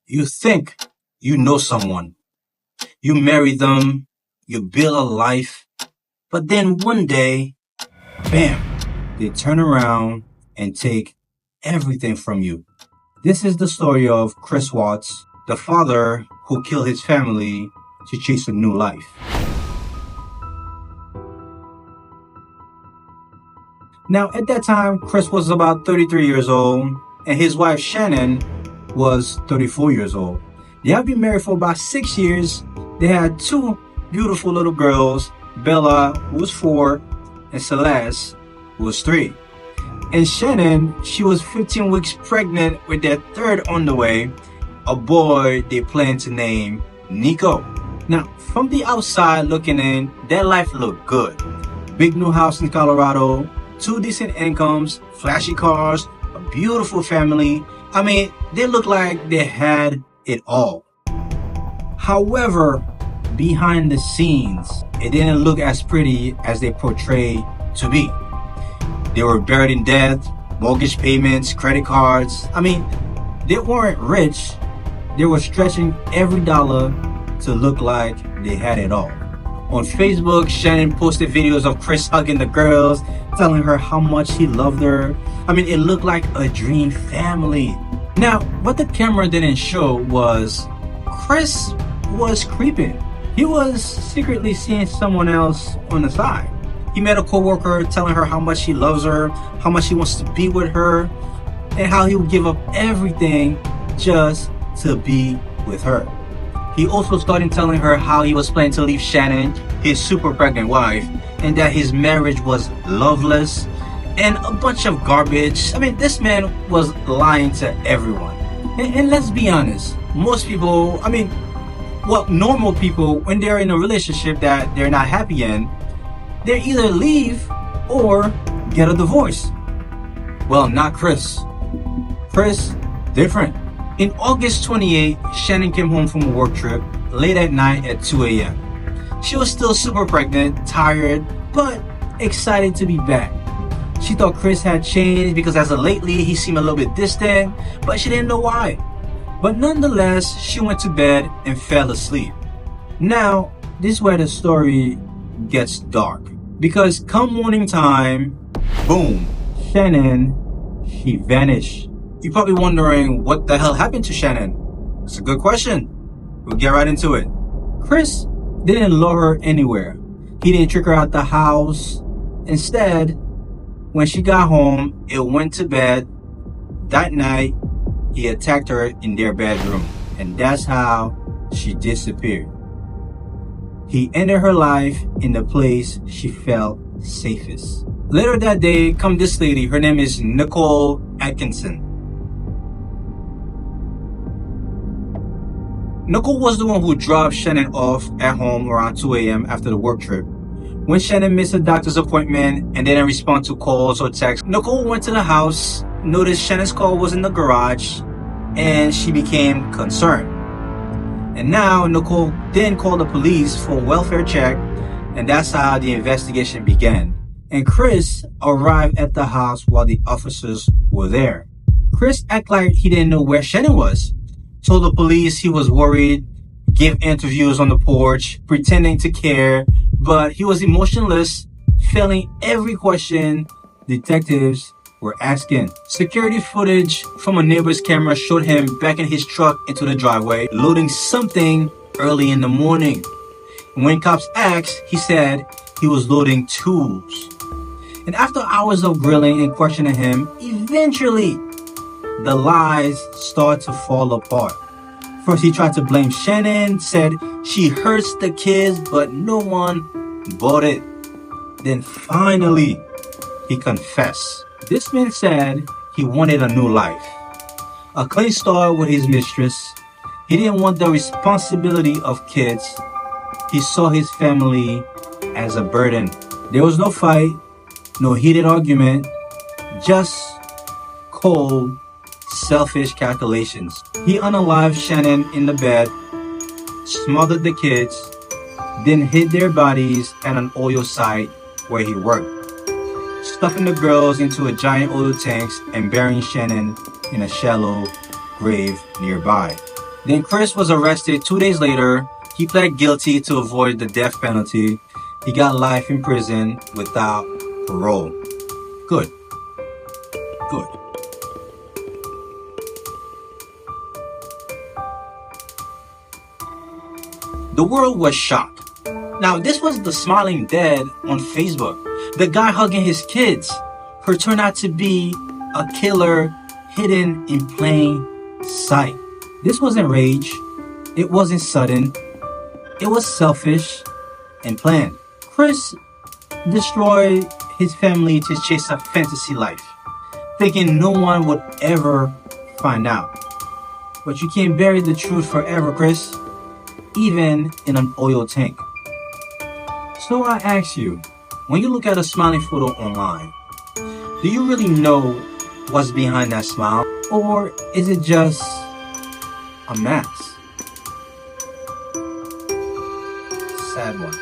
You think you know someone, you marry them, you build a life, but then one day, bam, they turn around and take everything from you. This is the story of Chris Watts, the father who killed his family to chase a new life. Now, at that time, Chris was about 33 years old, and his wife Shanann was 34 years old. They have been married for about 6 years. They had two beautiful little girls, Bella, who was 4, and Celeste, who was 3. And Shanann, she was 15 weeks pregnant with their third on the way, a boy they planned to name Nico. Now, from the outside looking in, their life looked good. Big new house in Colorado, 2 decent incomes, flashy cars, a beautiful family. I mean, they looked like they had it all. However, behind the scenes, it didn't look as pretty as they portrayed to be. They were buried in debt, mortgage payments, credit cards. I mean, they weren't rich. They were stretching every dollar to look like they had it all. On Facebook, Shanann posted videos of Chris hugging the girls, telling her how much he loved her. I mean, it looked like a dream family. Now, what the camera didn't show was Chris was creeping. He was secretly seeing someone else on the side. He met a coworker telling her how much he loves her, how much he wants to be with her, and how he would give up everything just to be with her. He also started telling her how he was planning to leave Shanann, his super pregnant wife, and that his marriage was loveless and a bunch of garbage. I mean, this man was lying to everyone. And let's be honest, most people, normal people, when they're in a relationship that they're not happy in, they either leave or get a divorce. Well, not Chris. Chris, different. In August 28, Shanann came home from a work trip late at night at 2 a.m. She was still super pregnant, tired, but excited to be back. She thought Chris had changed because as of lately he seemed a little bit distant, but she didn't know why. But nonetheless, she went to bed and fell asleep. Now, this is where the story gets dark. Because come morning time, boom, Shanann, she vanished. You're probably wondering what the hell happened to Shanann. It's a good question. We'll get right into it. Chris didn't lure her anywhere. He didn't trick her out the house. Instead, when she got home, it went to bed. That night, he attacked her in their bedroom. And that's how she disappeared. He ended her life in the place she felt safest. Later that day, come this lady. Her name is Nicole Atkinson. Nicole was the one who dropped Shanann off at home around 2 a.m. after the work trip. When Shanann missed a doctor's appointment and didn't respond to calls or texts, Nicole went to the house, noticed Shannon's car was in the garage, and she became concerned. And now Nicole then called the police for a welfare check, and that's how the investigation began. And Chris arrived at the house while the officers were there. Chris acted like he didn't know where Shanann was, told the police he was worried, gave interviews on the porch, pretending to care, but he was emotionless, failing every question detectives were asking. Security footage from a neighbor's camera showed him backing his truck into the driveway, loading something early in the morning. When cops asked, he said he was loading tools. And after hours of grilling and questioning him, eventually the lies start to fall apart. First, he tried to blame Shanann, said she hurts the kids, but no one bought it. Then finally, he confessed. This man said he wanted a new life, a clean start with his mistress. He didn't want the responsibility of kids. He saw his family as a burden. There was no fight, no heated argument, just cold, selfish calculations. He unalived Shanann in the bed, smothered the kids, then hid their bodies at an oil site where he worked, stuffing the girls into a giant oil tanks and burying Shanann in a shallow grave nearby. Then Chris was arrested 2 days later. He pled guilty to avoid the death penalty. He got life in prison without parole. Good. Good. The world was shocked. Now, this was the smiling dad on Facebook. The guy hugging his kids, who turned out to be a killer hidden in plain sight. This wasn't rage. It wasn't sudden. It was selfish and planned. Chris destroyed his family to chase a fantasy life, thinking no one would ever find out. But you can't bury the truth forever, Chris, even in an oil tank. So I ask you, when you look at a smiling photo online, do you really know what's behind that smile? Or is it just a mask? Sad one.